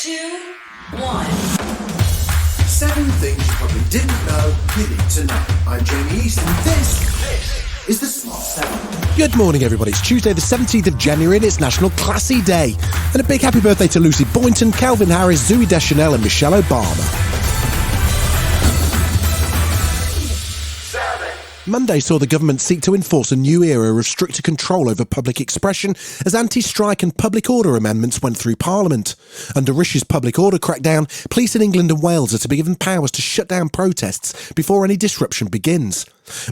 2, 1. 7 things you probably didn't know you need to know. I'm Jamie East, and this is the Smart 7. Good morning, everybody. It's Tuesday the 17th of January and it's National Classy Day. And a big happy birthday to Lucy Boynton, Calvin Harris, Zooey Deschanel and Michelle Obama. Monday saw the government seek to enforce a new era of stricter control over public expression as anti-strike and public order amendments went through Parliament. Under Rish's public order crackdown, police in England and Wales are to be given powers to shut down protests before any disruption begins.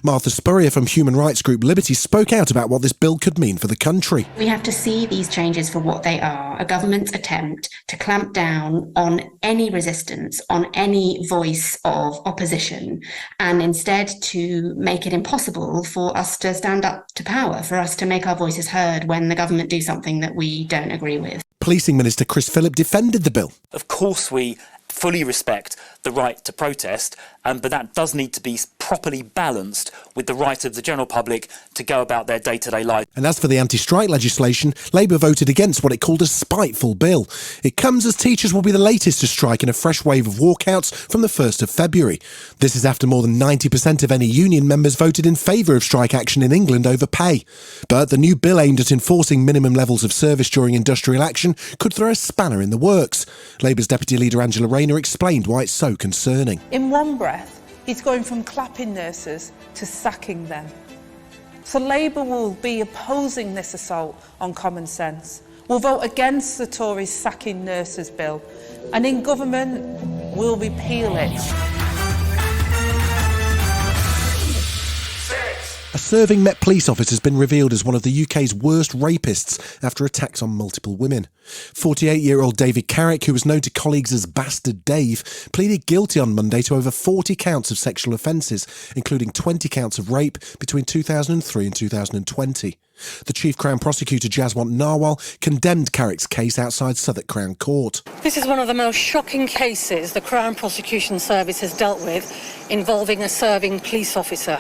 Martha Spurrier from human rights group Liberty spoke out about what this bill could mean for the country. We have to see these changes for what they are, a government's attempt to clamp down on any resistance, on any voice of opposition, and instead to make it impossible for us to stand up to power, for us to make our voices heard when the government do something that we don't agree with. Policing Minister Chris Philip defended the bill. Of course we fully respect the right to protest, but that does need to be properly balanced with the right of the general public to go about their day-to-day life. And as for the anti-strike legislation, Labour voted against what it called a spiteful bill. It comes as teachers will be the latest to strike in a fresh wave of walkouts from the 1st of February. This is after more than 90% of any union members voted in favour of strike action in England over pay. But the new bill aimed at enforcing minimum levels of service during industrial action could throw a spanner in the works. Labour's Deputy Leader Angela Rayner explained why it's so concerning. In one breath, he's going from clapping nurses to sacking them. So Labour will be opposing this assault on common sense. We'll vote against the Tories sacking nurses bill, and in government, we'll repeal it. A serving Met police officer has been revealed as one of the UK's worst rapists after attacks on multiple women. 48-year-old David Carrick, who was known to colleagues as Bastard Dave, pleaded guilty on Monday to over 40 counts of sexual offences, including 20 counts of rape between 2003 and 2020. The Chief Crown Prosecutor, Jaswant Narwal, condemned Carrick's case outside Southwark Crown Court. This is one of the most shocking cases the Crown Prosecution Service has dealt with involving a serving police officer.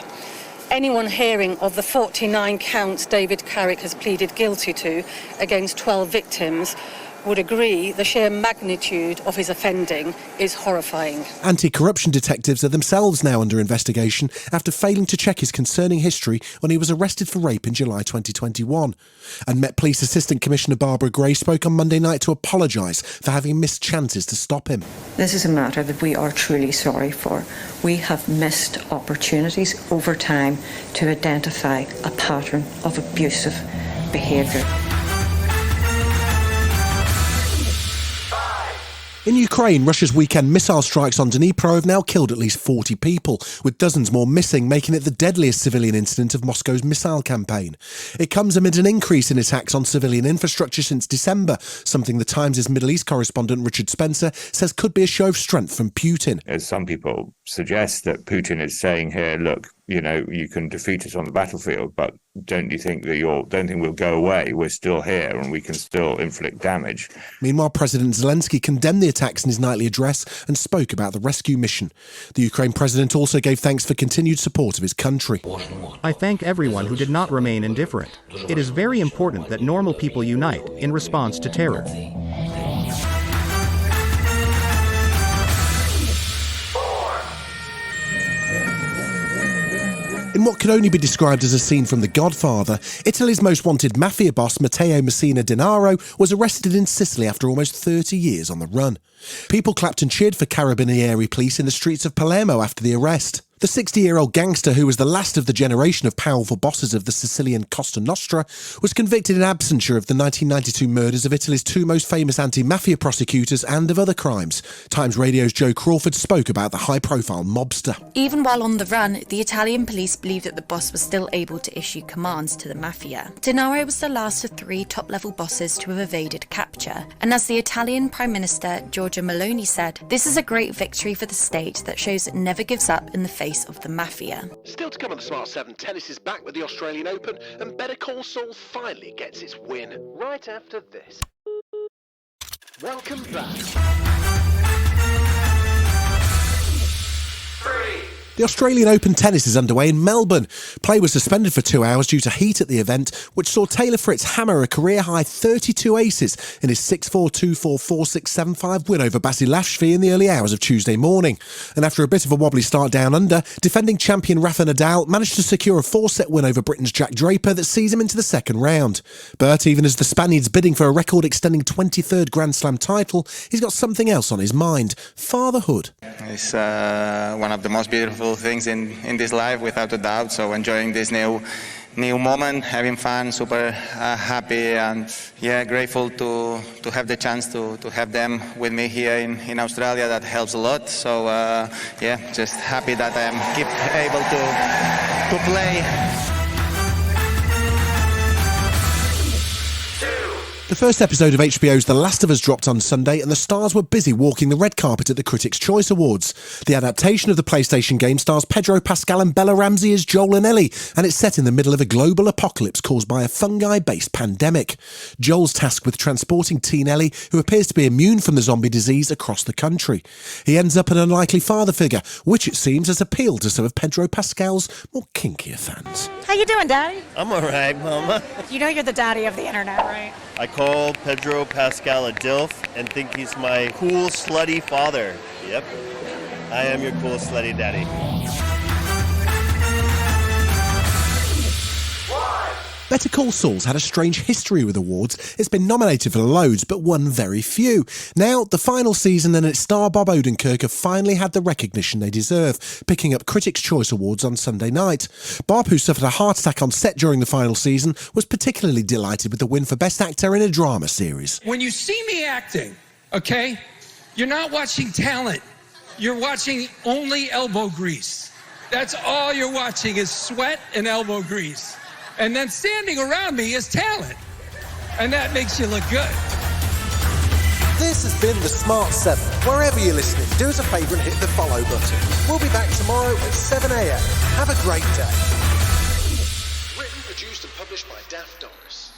Anyone hearing of the 49 counts David Carrick has pleaded guilty to against 12 victims would agree the sheer magnitude of his offending is horrifying. Anti-corruption detectives are themselves now under investigation after failing to check his concerning history when he was arrested for rape in July 2021. And Met Police Assistant Commissioner Barbara Gray spoke on Monday night to apologise for having missed chances to stop him. This is a matter that we are truly sorry for. We have missed opportunities over time to identify a pattern of abusive behaviour. In Ukraine, Russia's weekend missile strikes on Dnipro have now killed at least 40 people, with dozens more missing, making it the deadliest civilian incident of Moscow's missile campaign. It comes amid an increase in attacks on civilian infrastructure since December, something the Times' Middle East correspondent Richard Spencer says could be a show of strength from Putin. As some people suggest that Putin is saying here, look, you can defeat us on the battlefield, but don't think we'll go away. We're still here and we can still inflict damage. Meanwhile, President Zelensky condemned the attacks in his nightly address and spoke about the rescue mission. The Ukraine president also gave thanks for continued support of his country. I thank everyone who did not remain indifferent. It is very important that normal people unite in response to terror. In what could only be described as a scene from The Godfather, Italy's most wanted mafia boss Matteo Messina Denaro was arrested in Sicily after almost 30 years on the run. People clapped and cheered for Carabinieri police in the streets of Palermo after the arrest. The 60-year-old gangster, who was the last of the generation of powerful bosses of the Sicilian Costa Nostra, was convicted in absentia of the 1992 murders of Italy's two most famous anti-mafia prosecutors and of other crimes. Times Radio's Joe Crawford spoke about the high-profile mobster. Even while on the run, the Italian police believed that the boss was still able to issue commands to the mafia. Denaro was the last of 3 top-level bosses to have evaded capture. And as the Italian Prime Minister, Giorgia Meloni, said, this is a great victory for the state that shows it never gives up in the face of the mafia. Still to come on the Smart 7, tennis is back with the Australian Open and Better Call Saul finally gets its win right after this. Welcome back. 3. The Australian Open tennis is underway in Melbourne. Play was suspended for 2 hours due to heat at the event, which saw Taylor Fritz hammer a career-high 32 aces in his 6-4, 2-4, 4-6, 7-5 win over Basilashvili in the early hours of Tuesday morning. And after a bit of a wobbly start down under, defending champion Rafa Nadal managed to secure a 4-set win over Britain's Jack Draper that sees him into the second round. But even as the Spaniard's bidding for a record-extending 23rd Grand Slam title, he's got something else on his mind: fatherhood. It's one of the most beautiful things in this life, without a doubt. So enjoying this new moment, having fun, super happy, and grateful to have the chance to have them with me here in Australia. That helps a lot. So just happy that I am able to play. The first episode of HBO's The Last of Us dropped on Sunday, and the stars were busy walking the red carpet at the Critics' Choice Awards. The adaptation of the PlayStation game stars Pedro Pascal and Bella Ramsey as Joel and Ellie, and it's set in the middle of a global apocalypse caused by a fungi-based pandemic. Joel's tasked with transporting teen Ellie, who appears to be immune from the zombie disease, across the country. He ends up an unlikely father figure, which it seems has appealed to some of Pedro Pascal's more kinkier fans. How you doing, Daddy? I'm alright, Mama. You know you're the daddy of the internet, right? I call Pedro Pascal a DILF and think he's my cool, slutty father. Yep, I am your cool, slutty daddy. Better Call Saul's had a strange history with awards. It's been nominated for loads, but won very few. Now, the final season and its star Bob Odenkirk have finally had the recognition they deserve, picking up Critics' Choice Awards on Sunday night. Bob, who suffered a heart attack on set during the final season, was particularly delighted with the win for Best Actor in a Drama Series. When you see me acting, okay, you're not watching talent. You're watching only elbow grease. That's all you're watching is sweat and elbow grease. And then standing around me is talent. And that makes you look good. This has been The Smart 7. Wherever you're listening, do us a favour and hit the follow button. We'll be back tomorrow at 7 a.m. Have a great day. Written, produced and published by Daft Doris.